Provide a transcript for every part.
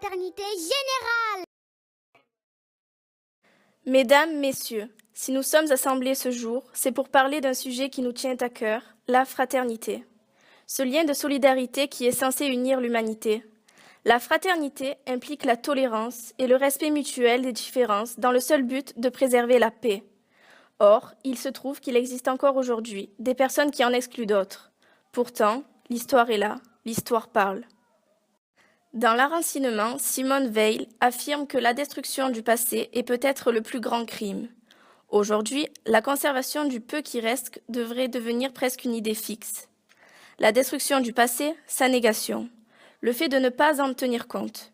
fraternité générale. Mesdames, Messieurs, si nous sommes assemblés ce jour, c'est pour parler d'un sujet qui nous tient à cœur, la fraternité. Ce lien de solidarité qui est censé unir l'humanité. La fraternité implique la tolérance et le respect mutuel des différences dans le seul but de préserver la paix. Or, il se trouve qu'il existe encore aujourd'hui des personnes qui en excluent d'autres. Pourtant, l'histoire est là, l'histoire parle. Dans l'Enracinement, Simone Weil affirme que la destruction du passé est peut-être le plus grand crime. Aujourd'hui, la conservation du peu qui reste devrait devenir presque une idée fixe. La destruction du passé, sa négation. Le fait de ne pas en tenir compte.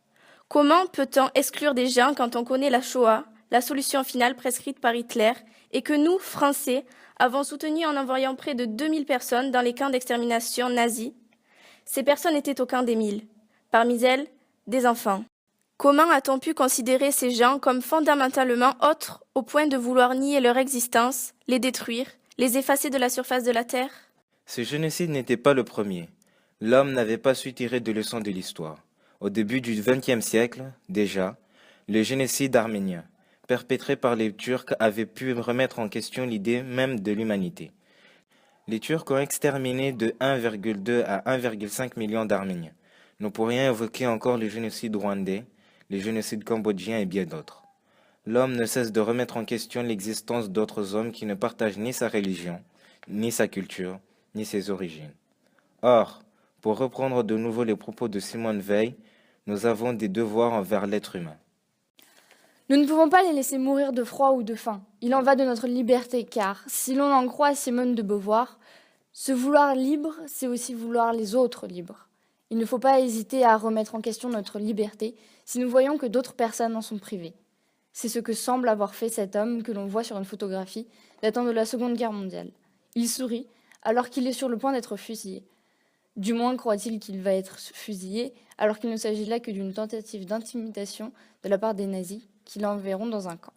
Comment peut-on exclure des gens quand on connaît la Shoah, la solution finale prescrite par Hitler, et que nous, Français, avons soutenu en envoyant près de 2000 personnes dans les camps d'extermination nazis? Ces personnes étaient au camp d'Émile. Parmi elles, des enfants. Comment a-t-on pu considérer ces gens comme fondamentalement autres au point de vouloir nier leur existence, les détruire, les effacer de la surface de la Terre? Ce génocide n'était pas le premier. L'homme n'avait pas su tirer de leçons de l'histoire. Au début du XXe siècle, déjà, le génocide arménien, perpétré par les Turcs, avait pu remettre en question l'idée même de l'humanité. Les Turcs ont exterminé de 1,2 à 1,5 million d'Arméniens. Nous pourrions évoquer encore le génocide rwandais, le génocide cambodgien et bien d'autres. L'homme ne cesse de remettre en question l'existence d'autres hommes qui ne partagent ni sa religion, ni sa culture, ni ses origines. Or, pour reprendre de nouveau les propos de Simone Weil, nous avons des devoirs envers l'être humain. Nous ne pouvons pas les laisser mourir de froid ou de faim. Il en va de notre liberté, car, si l'on en croit Simone de Beauvoir, se vouloir libre, c'est aussi vouloir les autres libres. Il ne faut pas hésiter à remettre en question notre liberté si nous voyons que d'autres personnes en sont privées. C'est ce que semble avoir fait cet homme que l'on voit sur une photographie datant de la Seconde Guerre mondiale. Il sourit alors qu'il est sur le point d'être fusillé. Du moins croit-il qu'il va être fusillé alors qu'il ne s'agit là que d'une tentative d'intimidation de la part des nazis qui l'enverront dans un camp.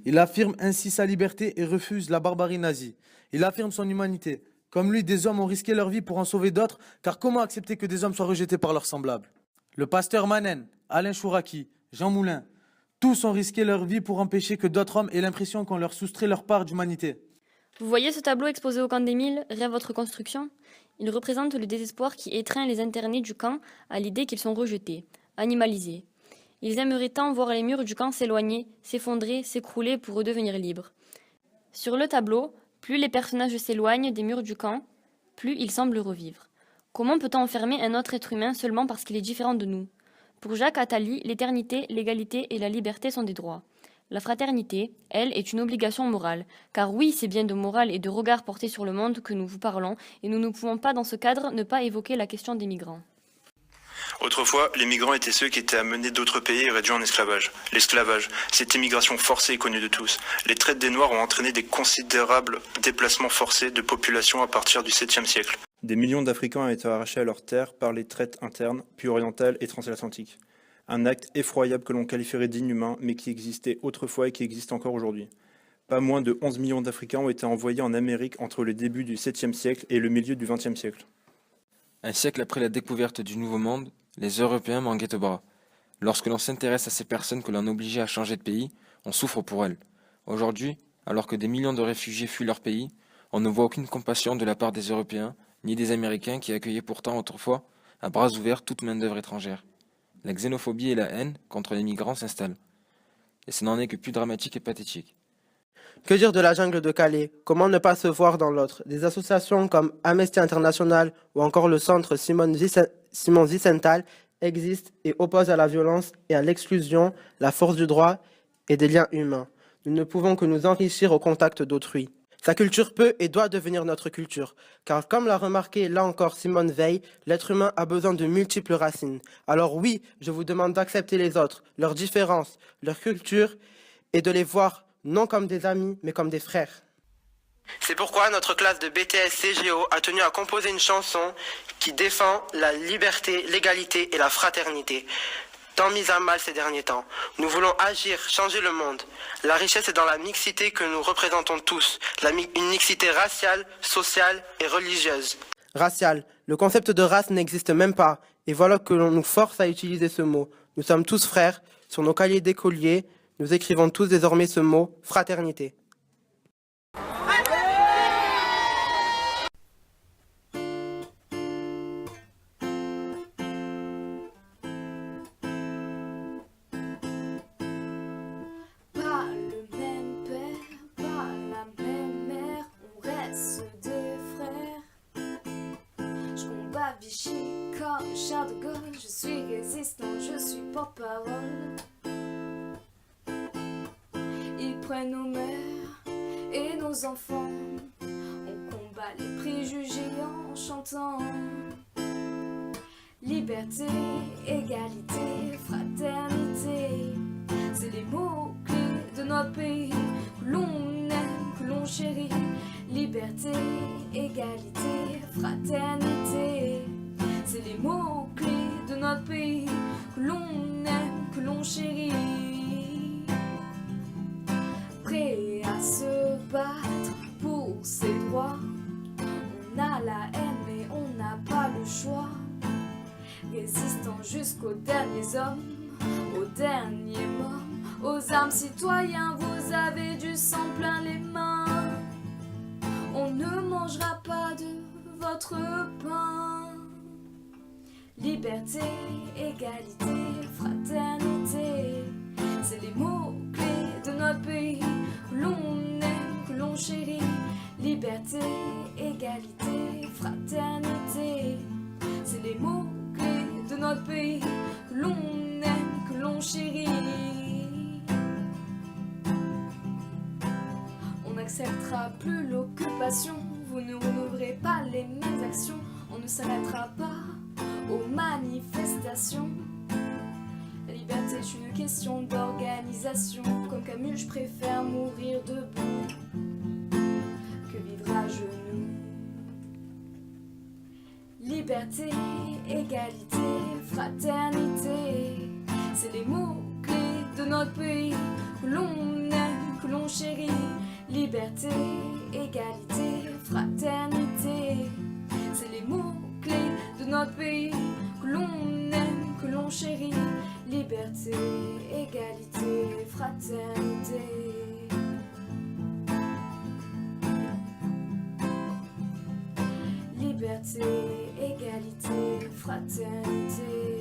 Il affirme ainsi sa liberté et refuse la barbarie nazie. Il affirme son humanité. Comme lui, des hommes ont risqué leur vie pour en sauver d'autres, car comment accepter que des hommes soient rejetés par leurs semblables? Le pasteur Manen, Alain Chouraki, Jean Moulin, tous ont risqué leur vie pour empêcher que d'autres hommes aient l'impression qu'on leur soustrait leur part d'humanité. Vous voyez ce tableau exposé au camp d'Émile, Rêve votre construction? Il représente le désespoir qui étreint les internés du camp à l'idée qu'ils sont rejetés, animalisés. Ils aimeraient tant voir les murs du camp s'éloigner, s'effondrer, s'écrouler pour redevenir libres. Sur le tableau, plus les personnages s'éloignent des murs du camp, plus ils semblent revivre. Comment peut-on enfermer un autre être humain seulement parce qu'il est différent de nous? Pour Jacques Attali, l'éternité, l'égalité et la liberté sont des droits. La fraternité, elle, est une obligation morale. Car oui, c'est bien de morale et de regard porté sur le monde que nous vous parlons, et nous ne pouvons pas, dans ce cadre, ne pas évoquer la question des migrants. Autrefois, les migrants étaient ceux qui étaient amenés d'autres pays et réduits en esclavage. L'esclavage, cette immigration forcée est connue de tous. Les traites des Noirs ont entraîné des considérables déplacements forcés de population à partir du 7e siècle. Des millions d'Africains ont été arrachés à leurs terres par les traites internes, puis orientales et transatlantiques. Un acte effroyable que l'on qualifierait d'inhumain, mais qui existait autrefois et qui existe encore aujourd'hui. Pas moins de 11 millions d'Africains ont été envoyés en Amérique entre le début du 7e siècle et le milieu du 20e siècle. Un siècle après la découverte du Nouveau Monde, les Européens manquaient de bras. Lorsque l'on s'intéresse à ces personnes que l'on obligeait à changer de pays, on souffre pour elles. Aujourd'hui, alors que des millions de réfugiés fuient leur pays, on ne voit aucune compassion de la part des Européens, ni des Américains qui accueillaient pourtant autrefois à bras ouverts toute main-d'œuvre étrangère. La xénophobie et la haine contre les migrants s'installent. Et ce n'en est que plus dramatique et pathétique. Que dire de la jungle de Calais? Comment ne pas se voir dans l'autre? Des associations comme Amnesty International ou encore le centre Simon Wiesenthal existent et opposent à la violence et à l'exclusion la force du droit et des liens humains. Nous ne pouvons que nous enrichir au contact d'autrui. Sa culture peut et doit devenir notre culture, car comme l'a remarqué là encore Simone Weil, l'être humain a besoin de multiples racines. Alors oui, je vous demande d'accepter les autres, leurs différences, leur culture, et de les voir non comme des amis, mais comme des frères. C'est pourquoi notre classe de BTS CGO a tenu à composer une chanson qui défend la liberté, l'égalité et la fraternité, tant mise à mal ces derniers temps. Nous voulons agir, changer le monde. La richesse est dans la mixité que nous représentons tous, une mixité raciale, sociale et religieuse. Raciale, le concept de race n'existe même pas, et voilà que l'on nous force à utiliser ce mot. Nous sommes tous frères. Sur nos cahiers d'écoliers, nous écrivons tous désormais ce mot, fraternité. Pas le même père, pas la même mère, on reste des frères. Je combats Vichy comme Charles de Gaulle, je suis résistant, je suis porte-parole. Ils prennent nos mères et nos enfants, on combat les préjugés en chantant. Liberté, égalité, fraternité, c'est les mots-clés de notre pays, que l'on aime, que l'on chérit. Liberté, égalité, fraternité, c'est les mots-clés de notre pays, que l'on aime, que l'on chérit. Prêt à se battre pour ses droits, on a la haine mais on n'a pas le choix. Résistant jusqu'aux derniers hommes, aux derniers morts, aux armes citoyens, vous avez du sang plein les mains. On ne mangera pas de votre pain. Liberté, égalité, fraternité, c'est les mots-clés de notre pays, que l'on aime, que l'on chérit. Liberté, égalité, fraternité, c'est les mots-clés de notre pays, que l'on aime, que l'on chérit. On n'acceptera plus l'occupation, vous ne renouvellerez pas les mêmes actions, on ne s'arrêtera pas aux manifestations. La liberté est une question d'organisation, comme Camus je préfère mourir debout que vivre à genoux. Liberté, égalité, fraternité, c'est les mots-clés de notre pays, que l'on aime, que l'on chérit. Liberté, égalité, fraternité, c'est les mots-clés de notre pays, que l'on aime, que l'on chérit. Liberté, égalité, fraternité. Liberté, égalité, fraternité.